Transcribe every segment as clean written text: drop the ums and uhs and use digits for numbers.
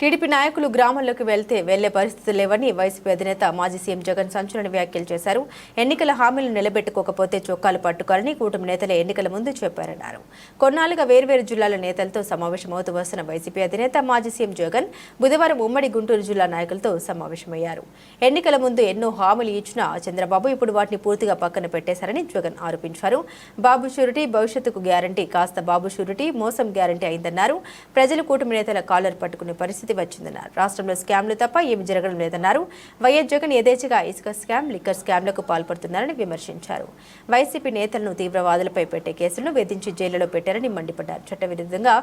TDP నాయకులు గ్రామాల్లోకి వెళ్లే పరిస్థితులు లేవని వైసీపీ అధినేత మాజీ సీఎం జగన్ సంచలన వ్యాఖ్యలు చేశారు. ఎన్నికల హామీలను నిలబెట్టుకోకపోతే చొక్కాలు పట్టుకోవాలని కూటమి నేతలే ఎన్నికల ముందు చెప్పారన్నారు. కొన్నాళ్లుగా వేర్వేరు జిల్లాల నేతలతో సమావేశమవుతూ వస్తున్న వైసీపీ అధినేత మాజీ సీఎం జగన్ బుధవారం ఉమ్మడి గుంటూరు జిల్లా నాయకులతో సమావేశమయ్యారు. ఎన్నికల ముందు ఎన్నో హామీలు ఇచ్చిన చంద్రబాబు ఇప్పుడు వాటిని పూర్తిగా పక్కన పెట్టేశారని జగన్ ఆరోపించారు. బాబు షూరిటీ భవిష్యత్తుకు గ్యారంటీ కాస్త బాబు షూరిటీ మోసం గ్యారంటీ అయిందన్నారు. ప్రజలు కూటమి నేతల కాలర్ పట్టుకునే పరిస్థితి వచ్చిందన్నారు. రాష్ట్రంలో స్కామ్లు తప్ప ఏమి జరగడం లేదన్నారు. వైఎస్ జగన్ యథేచ్ఛగా ఇసుక స్కామ్, లిక్కర్ స్కామ్లకు పాల్పడుతున్నారని విమర్శించారు. వైసీపీ నేతలను తీవ్రవాదులపై పెట్టే కేసులను వేధించి జైలులో పెట్టారని మండిపడ్డారు. చట్టవిరుద్ధంగా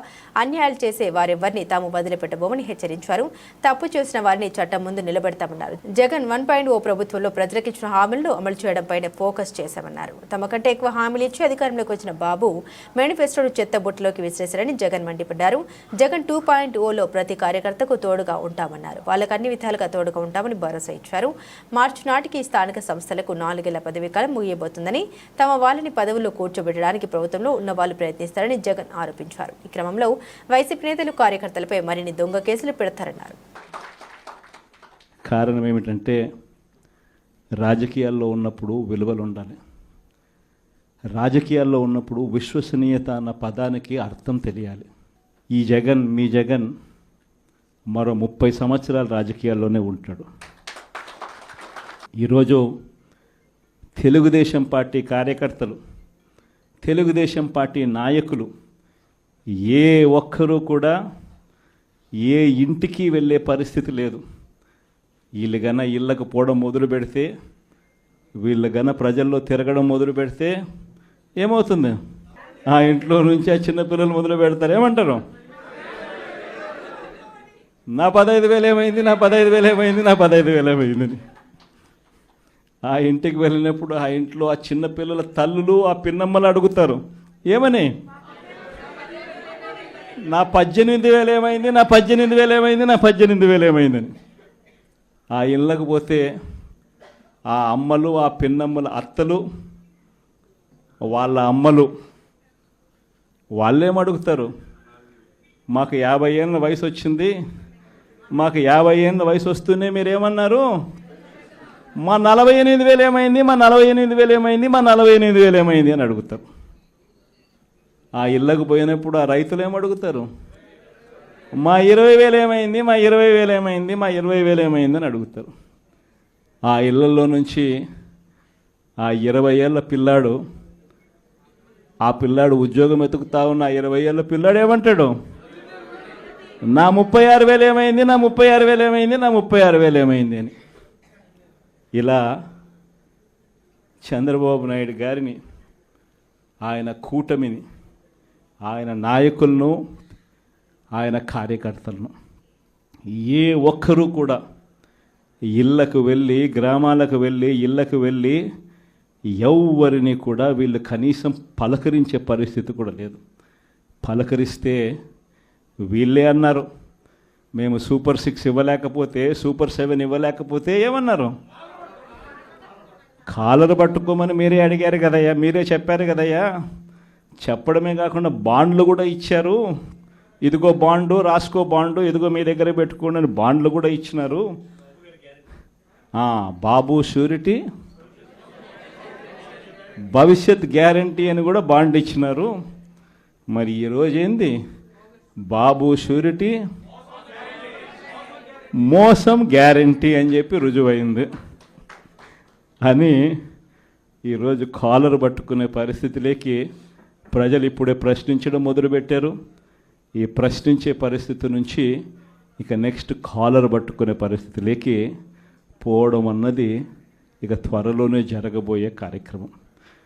అన్యాయాలు చేసే వారెవ్వరిని తాము వదిలిపెట్టబోమని హెచ్చరించారు. తప్పు చేసిన వారిని చట్టం ముందు నిలబెడతామన్నారు. జగన్ 1.0 ప్రభుత్వంలో ప్రజలకిచ్చిన హామీలను అమలు చేయడంపైనే ఫోకస్ చేశామన్నారు. తమ కంటే ఎక్కువ హామీలు ఇచ్చి అధికారంలోకి వచ్చిన బాబు మేనిఫెస్టోను చెత్తబుట్టలోకి విసిరేశారని జగన్ మండిపడ్డారు. జగన్ 2.0లో ప్రతి కార్యకర్తకు తోడుగా ఉంటామన్నారు. వాళ్ళకు అన్ని విధాలుగా తోడుగా ఉంటామని భరోసా ఇచ్చారు. మార్చి నాటికి స్థానిక సంస్థలకు 4 ఏళ్ల పదవీ కాలం ముగియబోతుందని, తమ వాళ్ళని పదవుల్లో కూర్చోబెట్టడానికి ప్రభుత్వంలో ఉన్న వాళ్ళు ప్రయత్నిస్తారని జగన్ ఆరోపించారు. ఈ క్రమంలో వైసీపీ నేతలు కార్యకర్తలపై మరిన్ని దొంగ కేసులు పెడతారన్నారు. కారణం ఏమిటంటే రాజకీయాల్లో ఉన్నప్పుడు విలువలు ఉండాలి. రాజకీయాల్లో ఉన్నప్పుడు విశ్వసనీయత అన్న పదానికి అర్థం తెలియాలి. ఈ జగన్, మీ జగన్ మరో 30 సంవత్సరాలు రాజకీయాల్లోనే ఉంటాడు. ఈరోజు తెలుగుదేశం పార్టీ కార్యకర్తలు, తెలుగుదేశం పార్టీ నాయకులు ఏ ఒక్కరూ కూడా ఏ ఇంటికి వెళ్ళే పరిస్థితి లేదు. వీళ్ళు గన ఇళ్ళకు పోవడం మొదలు పెడితే, వీళ్ళు గన ప్రజల్లో తిరగడం మొదలు పెడితే ఏమవుతుంది? ఆ ఇంట్లో నుంచి ఆ చిన్నపిల్లలు మొదలు పెడతారు. ఏమంటారు? నా 15,000 ఏమైంది, నా 15,000 ఏమైంది, నా 15,000 ఏమైందని. ఆ ఇంటికి వెళ్ళినప్పుడు ఆ ఇంట్లో ఆ చిన్నపిల్లల తల్లులు, ఆ పిన్నమ్మలు అడుగుతారు. ఏమని? నా 18,000 ఏమైంది, నా 18,000 ఏమైంది, నా 18,000 ఏమైందని. ఆ ఇళ్ళకు పోతే ఆ అమ్మలు, ఆ పిన్నమ్మల అత్తలు, వాళ్ళ అమ్మలు వాళ్ళేమడుగుతారు? మాకు 50 ఏళ్ళ వయసు వచ్చింది, మాకు 50 ఏళ్ళ వయసు వస్తూనే మీరేమన్నారు? మా 48,000 ఏమైంది, మా 48,000 ఏమైంది, మా 48,000 ఏమైంది అని అడుగుతారు. ఆ ఇళ్ళకు పోయినప్పుడు ఆ రైతులు ఏమడుగుతారు? మా 20,000 ఏమైంది, మా 20,000 ఏమైంది, మా 20,000 ఏమైంది అని అడుగుతారు. ఆ ఇళ్ళల్లో నుంచి ఆ 20 ఏళ్ళ పిల్లాడు, ఆ పిల్లాడు ఉద్యోగం వెతుకుతా ఉన్న 20 ఏళ్ళ పిల్లాడు ఏమంటాడు? నా 36,000 ఏమైంది, నా 36,000 ఏమైంది, నా 36,000 ఏమైంది అని. ఇలా చంద్రబాబు నాయుడు గారిని, ఆయన కూటమిని, ఆయన నాయకులను, ఆయన కార్యకర్తలను ఏ ఒక్కరూ కూడా ఇళ్ళకు వెళ్ళి, గ్రామాలకు వెళ్ళి, ఇళ్ళకు వెళ్ళి ఎవరిని కూడా వీళ్ళు కనీసం పలకరించే పరిస్థితి కూడా లేదు. పలకరిస్తే వీళ్ళే అన్నారు, మేము సూపర్ 6 ఇవ్వలేకపోతే, సూపర్ 7 ఇవ్వలేకపోతే ఏమన్నారు? కాలరు పట్టుకోమని మీరే అడిగారు కదయ్యా, మీరే చెప్పారు కదయ్యా. చెప్పడమే కాకుండా బాండ్లు కూడా ఇచ్చారు. ఇదిగో బాండు, రాసుకో బాండు, ఇదిగో మీ దగ్గర పెట్టుకోండి అని బాండ్లు కూడా ఇచ్చినారు. బాబు షూరిటీ భవిష్యత్ గ్యారంటీ అని కూడా బాండ్ ఇచ్చినారు. మరి ఈరోజు ఏంది? బాబు షూరిటీ మోసం గ్యారంటీ అని చెప్పి రుజువైంది అని ఈరోజు కాలర్ పట్టుకునే పరిస్థితిలోకి ప్రజలు ఇప్పుడే ప్రశ్నించడం మొదలుపెట్టారు. ఈ ప్రశ్నించే పరిస్థితి నుంచి ఇక నెక్స్ట్ కాలర్ పట్టుకునే పరిస్థితిలోకి పోవడం అన్నది ఇక త్వరలోనే జరగబోయే కార్యక్రమం.